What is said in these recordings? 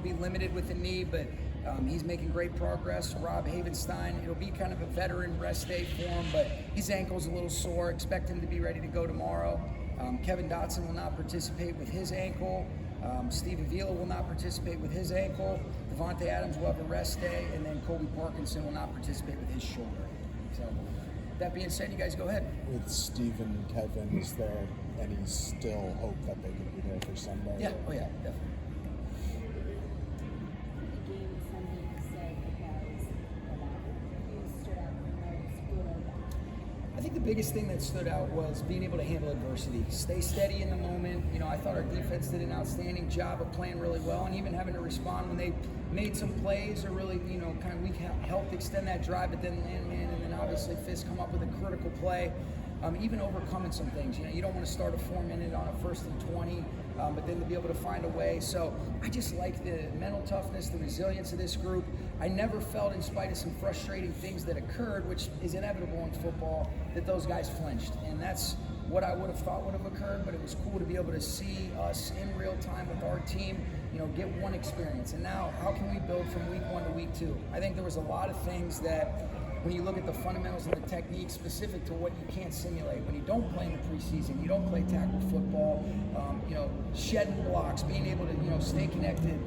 be limited with the knee, but he's making great progress. Rob Havenstein, it'll be kind of a veteran rest day for him, but his ankle's a little sore. Expect him to be ready to go tomorrow. Kevin Dotson will not participate with his ankle. Steve Avila will not participate with his ankle. Devontae Adams will have a rest day, and then Colby Parkinson will not participate with his shoulder. So, that being said, you guys go ahead. With Steve and Kevin, is there any still hope that they could be there for Sunday? Yeah, oh yeah, definitely. I think the biggest thing that stood out was being able to handle adversity, stay steady in the moment. You know, I thought our defense did an outstanding job of playing really well, and even having to respond when they made some plays or really, you know, kind of we helped extend that drive, but then Landman and then obviously Fisk come up with a critical play. Even overcoming some things. You know, you don't want to start a 4-minute on a 1st and 20, but then to be able to find a way. So I just like the mental toughness, the resilience of this group. I never felt, in spite of some frustrating things that occurred, which is inevitable in football, that those guys flinched. And that's what I would have thought would have occurred, but it was cool to be able to see us in real time with our team, you know, get one experience. And now, how can we build from week 1 to week 2? I think there was a lot of things that, when you look at the fundamentals and the technique specific to what you can't simulate, when you don't play in the preseason, you don't play tackle football, you know, shedding blocks, being able to, you know, stay connected,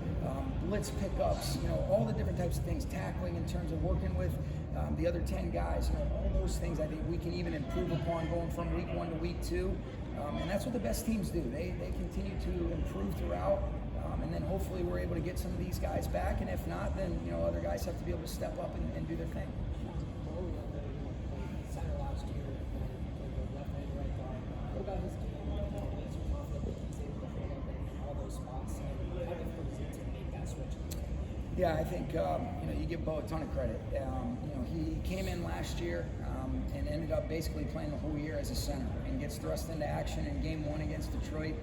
blitz pickups, you know, all the different types of things, tackling in terms of working with the other 10 guys, you know, all those things I think we can even improve upon going from week 1 to week 2. And that's what the best teams do. They continue to improve throughout. And then hopefully we're able to get some of these guys back. And if not, then, you know, other guys have to be able to step up and do their thing. Yeah, I think you know, you give Bo a ton of credit. You know, he came in last year and ended up basically playing the whole year as a center and gets thrust into action in game 1 against Detroit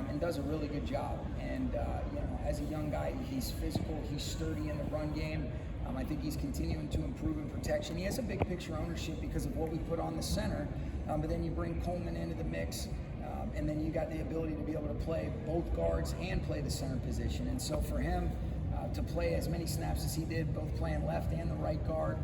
and does a really good job. And you know, as a young guy, he's physical, he's sturdy in the run game. I think he's continuing to improve in protection. He has a big picture ownership because of what we put on the center, but then you bring Coleman into the mix. And then you got the ability to be able to play both guards and play the center position. And so for him to play as many snaps as he did, both playing left and the right guard,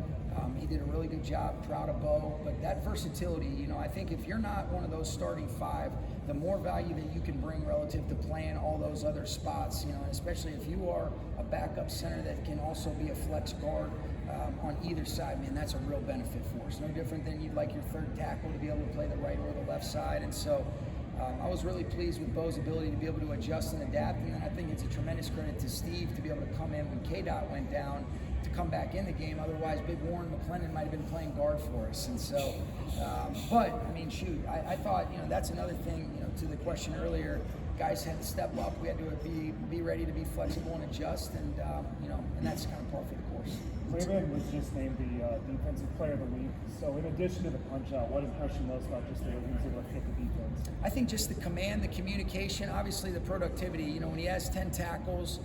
he did a really good job. Proud of Bo. But that versatility, you know, I think if you're not one of those starting 5, the more value that you can bring relative to playing all those other spots, you know, and especially if you are a backup center that can also be a flex guard on either side, man, that's a real benefit for us. No different than you'd like your third tackle to be able to play the right or the left side. And so I was really pleased with Bo's ability to be able to adjust and adapt, and then I think it's a tremendous credit to Steve to be able to come in when K-Dot went down to come back in the game. Otherwise, Big Warren McClendon might have been playing guard for us. And so, but I mean, shoot, I thought, you know, that's another thing, you know, to the question earlier, guys had to step up. We had to be ready to be flexible and adjust, and you know, and that's kind of par for the course. Cleveland was just named the Defensive Player of the Week. So in addition to the punch-out, what impressed you most about just the way he was able to hit the defense? I think just the command, the communication, obviously the productivity. You know, when he has 10 tackles,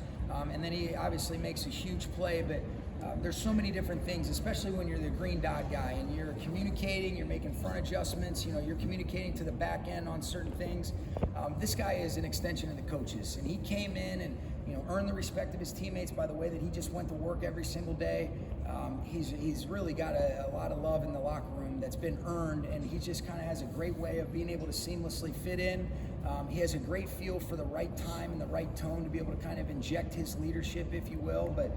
and then he obviously makes a huge play, but there's so many different things, especially when you're the green dot guy and you're communicating, you're making front adjustments, you know, you're communicating to the back end on certain things. This guy is an extension of the coaches, and he came in and, you know, earned the respect of his teammates by the way that he just went to work every single day. He's really got a lot of love in the locker room that's been earned, and he just kind of has a great way of being able to seamlessly fit in. He has a great feel for the right time and the right tone to be able to kind of inject his leadership, if you will. But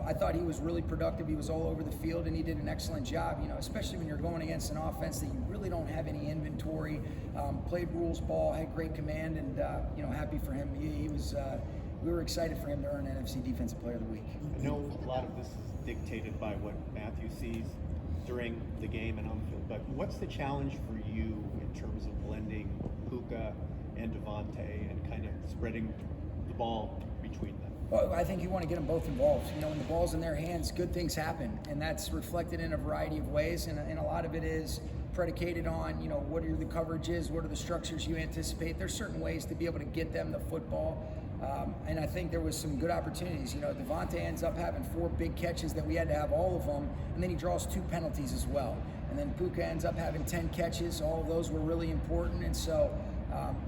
I thought he was really productive. He was all over the field, and he did an excellent job, you know, especially when you're going against an offense that you really don't have any inventory. Played rules ball, had great command, and, you know, happy for him. He was, we were excited for him to earn NFC Defensive Player of the Week. I know a lot of this is dictated by what Matthew sees during the game and on the field, but what's the challenge for you in terms of blending Puka and Devontae and kind of spreading the ball between them? Well, I think you want to get them both involved. You know, when the ball's in their hands, good things happen, and that's reflected in a variety of ways, and a lot of it is predicated on, you know, what are the coverages, what are the structures you anticipate. There's certain ways to be able to get them the football, and I think there was some good opportunities. You know, Devontae ends up having 4 big catches that we had to have all of them, and then he draws 2 penalties as well. And then Puka ends up having 10 catches. All of those were really important, and so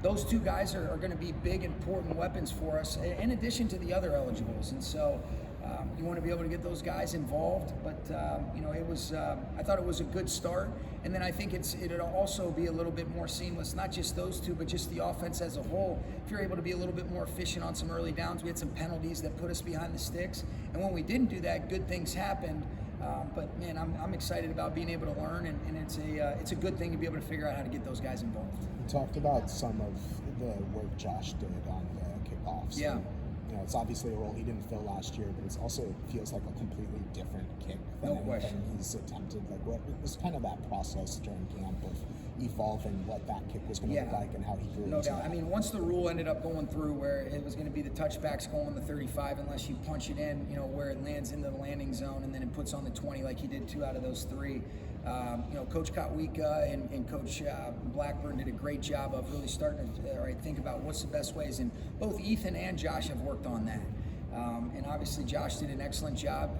those two guys are going to be big, important weapons for us, in addition to the other eligibles. And so you want to be able to get those guys involved. But it was I thought it was a good start. And then I think it'll also be a little bit more seamless, not just those two, but just the offense as a whole. If you're able to be a little bit more efficient on some early downs, we had some penalties that put us behind the sticks. And when we didn't do that, good things happened. But man, I'm excited about being able to learn, and it's a good thing to be able to figure out how to get those guys involved. You talked about some of the work Josh did on the kickoffs. Yeah. And, it's obviously a role he didn't fill last year, but it also feels like a completely different kick than anything he's attempted. Like, what was kind of that process during camp of evolving what that kick was going to look like and how he grew No into doubt. that? I mean, once the rule ended up going through where it was going to be the touchbacks go on the 35 unless you punch it in, where it lands into the landing zone and then it puts on the 20 like he did 2 out of those 3. Coach Kotwika and Coach Blackburn did a great job of really starting to think about what's the best ways. And both Ethan and Josh have worked on that. And obviously Josh did an excellent job.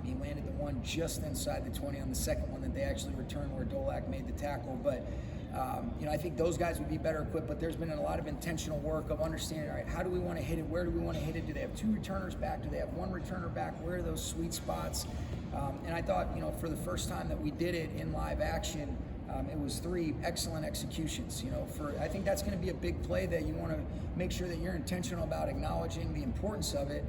He landed the one just inside the 20 on the second one that they actually returned where Dolak made the tackle. But I think those guys would be better equipped, but there's been a lot of intentional work of understanding, all right, how do we want to hit it? Where do we want to hit it? Do they have 2 returners back? Do they have 1 returner back? Where are those sweet spots? And I thought, for the first time that we did it in live action, it was 3 excellent executions. I think that's going to be a big play that you want to make sure that you're intentional about acknowledging the importance of it.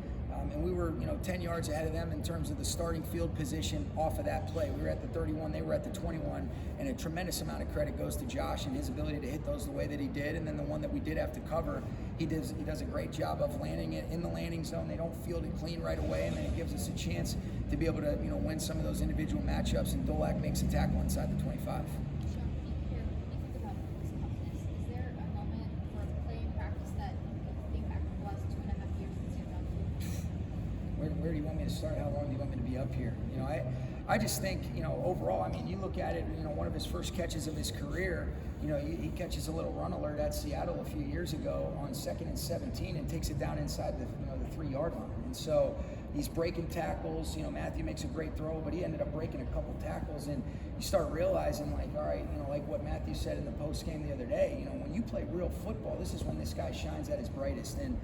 And we were, 10 yards ahead of them in terms of the starting field position off of that play. We were at the 31, they were at the 21, and a tremendous amount of credit goes to Josh and his ability to hit those the way that he did. And then the one that we did have to cover, he does a great job of landing it in the landing zone. They don't field it clean right away, and then it gives us a chance to be able to, win some of those individual matchups. And Dolak makes a tackle inside the 25. Where do you want me to start? How long do you want me to be up here? I just think, overall, I mean, you look at it, one of his first catches of his career, he catches a little run alert at Seattle a few years ago on 2nd and 17 and takes it down inside the 3-yard line. And so he's breaking tackles. Matthew makes a great throw, but he ended up breaking a couple tackles. And you start realizing, like, all right, like what Matthew said in the post game the other day, when you play real football, this is when this guy shines at his brightest. And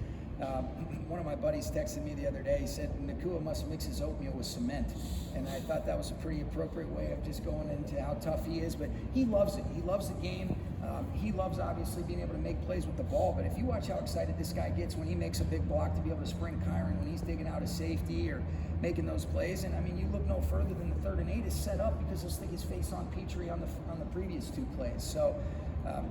one of my buddies texted me the other day. He said Nakua must mix his oatmeal with cement, and I thought that was a pretty appropriate way of just going into how tough he is. But he loves it. He loves the game. He loves obviously being able to make plays with the ball. But if you watch how excited this guy gets when he makes a big block to be able to spring Kyron, when he's digging out a safety or making those plays, and I mean, you look no further than the 3rd and 8 is set up because he'll stick his face on Petrie on the previous 2 plays. So.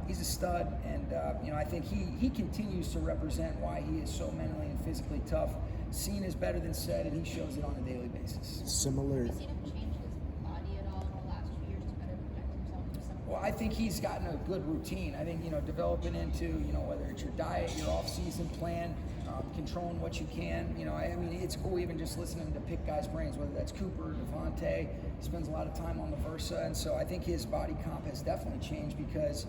He's a stud, and I think he continues to represent why he is so mentally and physically tough. Seen is better than said, and he shows it on a daily basis. Similar. Have you seen him change his body at all in the last few years to better protect himself for something? Well, I think he's gotten a good routine. I think, developing into, whether it's your diet, your off-season plan, controlling what you can. I mean, it's cool even just listening to pick guys' brains, whether that's Cooper, Devontae. He spends a lot of time on the Versa, and so I think his body comp has definitely changed because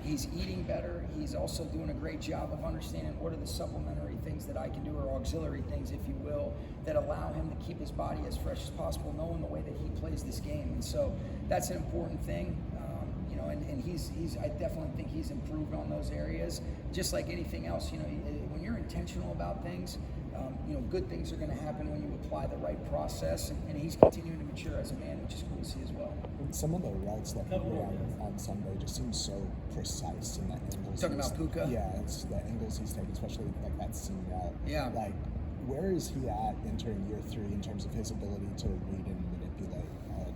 he's eating better. He's also doing a great job of understanding what are the supplementary things that I can do, or auxiliary things, if you will, that allow him to keep his body as fresh as possible, knowing the way that he plays this game. And so that's an important thing. And I definitely think he's improved on those areas. Just like anything else, when you're intentional about things, good things are going to happen when you apply the right process. And he's continuing to mature as a man, which is cool to see as well. Some of the routes that he ran on Sunday just seem so precise in the angles. Talking about Puka? Yeah, it's the angles he's taking, especially like that seam route. Yeah. Like, where is he at entering year 3 in terms of his ability to read and manipulate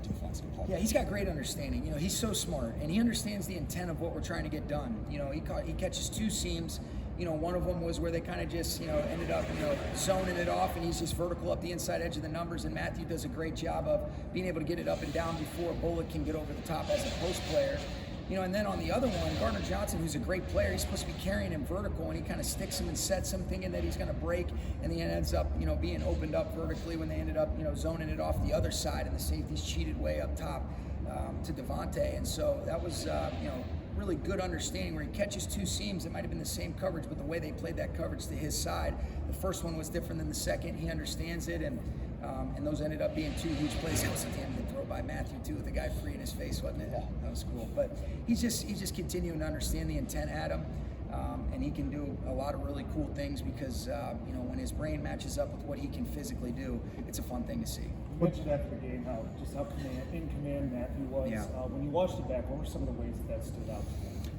defense and play? Yeah, he's got great understanding. He's so smart, and he understands the intent of what we're trying to get done. He catches 2 seams. One of them was where they kind of just, ended up, zoning it off, and he's just vertical up the inside edge of the numbers, and Matthew does a great job of being able to get it up and down before Bullock can get over the top as a post player. And then on the other one, Gardner Johnson, who's a great player, he's supposed to be carrying him vertical, and he kind of sticks him and sets him, thinking that he's going to break, and he ends up, being opened up vertically when they ended up, zoning it off the other side, and the safeties cheated way up top to Devontae. And so that was, really good understanding where he catches 2 seams. It might have been the same coverage, but the way they played that coverage to his side, the first one was different than the second. He understands it, and those ended up being 2 huge plays. That was at the end of the throw by Matthew too, with the guy free in his face, wasn't it? Yeah. That was cool. But he's just continuing to understand the intent, Adam. And he can do a lot of really cool things because, when his brain matches up with what he can physically do, it's a fun thing to see. You mentioned after the game how in command Matthew was. Yeah. When you watched it back, what were some of the ways that stood out?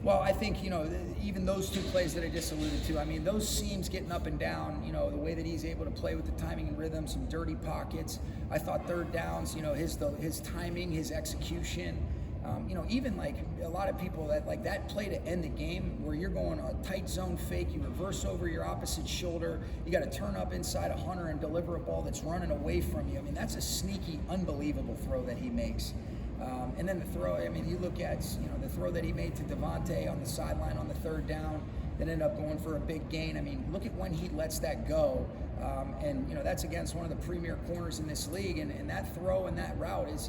Well, I think, even those two plays that I just alluded to, I mean, those seams getting up and down, the way that he's able to play with the timing and rhythm, some dirty pockets. I thought third downs, his timing, his execution, even like a lot of people that play to end the game where you're going a tight zone fake, you reverse over your opposite shoulder, you got to turn up inside a Hunter and deliver a ball that's running away from you. I mean, that's a sneaky, unbelievable throw that he makes. And then the throw, I mean, you look at, the throw that he made to Devontae on the sideline on the third down, that ended up going for a big gain. I mean, look at when he lets that go. That's against one of the premier corners in this league. And that throw and that route is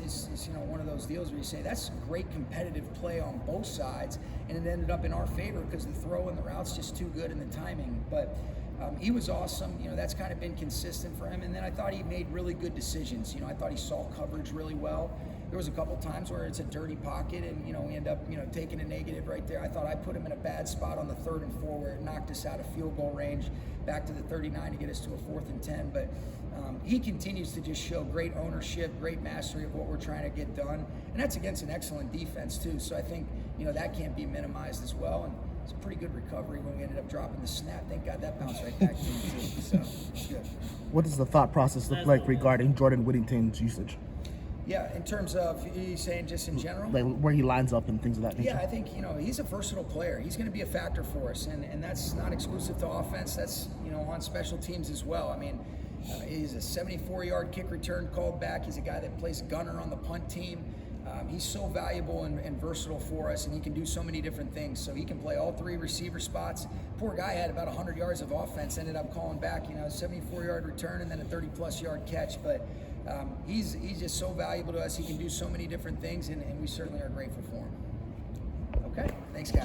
one of those deals where you say, that's great competitive play on both sides. And it ended up in our favor because the throw and the route's just too good in the timing. But he was awesome. That's kind of been consistent for him. And then I thought he made really good decisions. I thought he saw coverage really well. There was a couple times where it's a dirty pocket and, we end up, taking a negative right there. I thought I put him in a bad spot on the 3rd and 4 where it knocked us out of field goal range back to the 39 to get us to a 4th and 10. But he continues to just show great ownership, great mastery of what we're trying to get done. And that's against an excellent defense too. So I think, that can't be minimized as well. And it's a pretty good recovery when we ended up dropping the snap. Thank God that bounced right back to him too. So it's good. What does the thought process look like regarding Jordan Whittington's usage? Yeah, in terms of, you saying just in general? Like where he lines up and things of that nature? Yeah, I think, he's a versatile player. He's going to be a factor for us, and that's not exclusive to offense. That's, on special teams as well. I mean, he's a 74-yard kick return called back. He's a guy that plays gunner on the punt team. He's so valuable and versatile for us, and he can do so many different things. So he can play all 3 receiver spots. Poor guy had about 100 yards of offense, ended up calling back, a 74-yard return and then a 30-plus yard catch. But he's just so valuable to us. He can do so many different things, and we certainly are grateful for him. Okay, thanks, guys.